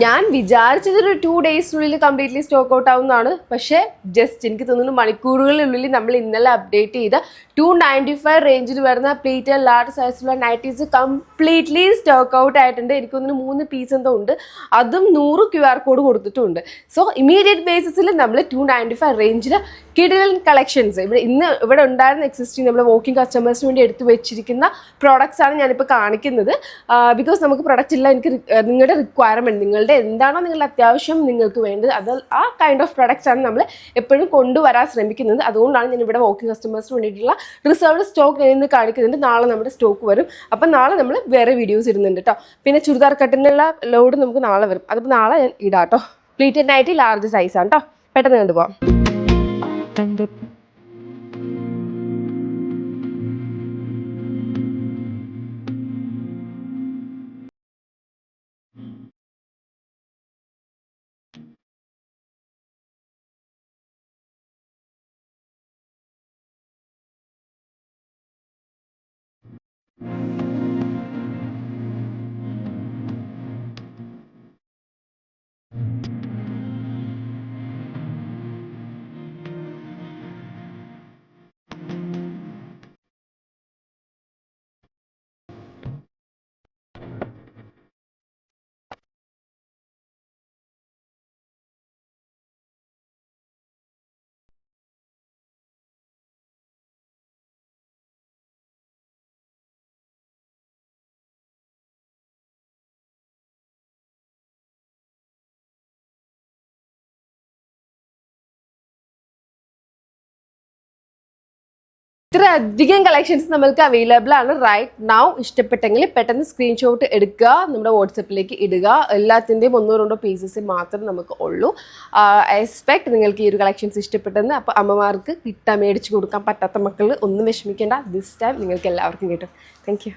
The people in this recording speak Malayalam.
ഞാൻ വിചാരിച്ചതൊരു 2 ഡേയ്സിനുള്ളിൽ കംപ്ലീറ്റ്ലി സ്റ്റോക്ക് ഔട്ട് ആവുന്നതാണ്. പക്ഷേ ജസ്റ്റ് എനിക്ക് തോന്നുന്നു മണിക്കൂറുകളിലുള്ളിൽ നമ്മൾ ഇന്നലെ അപ്ഡേറ്റ് ചെയ്ത 295 റേഞ്ചിൽ വരുന്ന പ്ലീറ്റ് ലാർജ് സൈസിലുള്ള നൈറ്റീസ് കംപ്ലീറ്റ്ലി സ്റ്റോക്ക് ഔട്ട് ആയിട്ടുണ്ട്. എനിക്ക് തോന്നുന്നു 3 പീസ് എന്തോ ഉണ്ട്, അതും 100 QR കോഡ് കൊടുത്തിട്ടുണ്ട്. സോ ഇമീഡിയറ്റ് ബേസിസിൽ നമ്മൾ 295 റേഞ്ചിൽ കിഡിലൻ കളക്ഷൻസ് ഇവിടെ ഉണ്ടായിരുന്ന എക്സിസ്റ്റിംഗ് നമ്മൾ വോക്കിംഗ് കസ്റ്റമേഴ്സിന് വേണ്ടി എടുത്തു വെച്ചിരിക്കുന്ന പ്രോഡക്റ്റ്സ് ആണ് ഞാനിപ്പോൾ കാണിക്കുന്നത്. ബിക്കോസ് നമുക്ക് പ്രൊഡക്റ്റ് ഇല്ല, എനിക്ക് നിങ്ങളുടെ റിക്വയർമെൻറ്റ്, നിങ്ങളുടെ എന്താണോ നിങ്ങളുടെ അത്യാവശ്യം നിങ്ങൾക്ക് വേണ്ടത്, അത് ആ കൈൻഡ് ഓഫ് പ്രൊഡക്റ്റ്സ് ആണ് നമ്മൾ എപ്പോഴും കൊണ്ടുവരാൻ ശ്രമിക്കുന്നത്. അതുകൊണ്ടാണ് ഞാൻ ഇവിടെ വോക്കിംഗ് കസ്റ്റമേഴ്സിന് വേണ്ടിയിട്ടുള്ള റിസർവ്ഡ് സ്റ്റോക്ക് ഞാൻ ഇന്ന് കാണിക്കുന്നുണ്ട്. നാളെ നമ്മുടെ സ്റ്റോക്ക് വരും. അപ്പം നാളെ നമ്മൾ വേറെ വീഡിയോസ് ഇടുന്നുണ്ട് കേട്ടോ. പിന്നെ ചുരിദാർ കട്ടിനുള്ള ലോഡ് നമുക്ക് നാളെ വരും. അതിപ്പോൾ നാളെ ഞാൻ ഇടാം കേട്ടോ. പ്ലീറ്റഡ് നൈറ്റി ലാർജ് സൈസാണ് കേട്ടോ. പെട്ടെന്ന് കണ്ടുപോകാം. ഇത്ര അധികം കളക്ഷൻസ് നമ്മൾക്ക് അവൈലബിൾ ആണ് റൈറ്റ് നൗ. ഇഷ്ടപ്പെട്ടെങ്കിൽ പെട്ടെന്ന് സ്ക്രീൻഷോട്ട് എടുക്കുക, നമ്മുടെ വാട്സപ്പിലേക്ക് ഇടുക. എല്ലാത്തിൻ്റെയും 1-2 പീസസ് മാത്രം നമുക്ക് ഉള്ളൂ. ഐ എക്സ്പെക്ട് നിങ്ങൾക്ക് ഈ ഒരു കളക്ഷൻസ് ഇഷ്ടപ്പെട്ടെന്ന്. അപ്പോൾ അമ്മമാർക്ക് മേടിച്ച് കൊടുക്കാൻ പറ്റാത്ത മക്കൾ ഒന്നും വിഷമിക്കേണ്ട. ദിസ് ടൈം നിങ്ങൾക്ക് എല്ലാവർക്കും കിട്ടും. Thank you.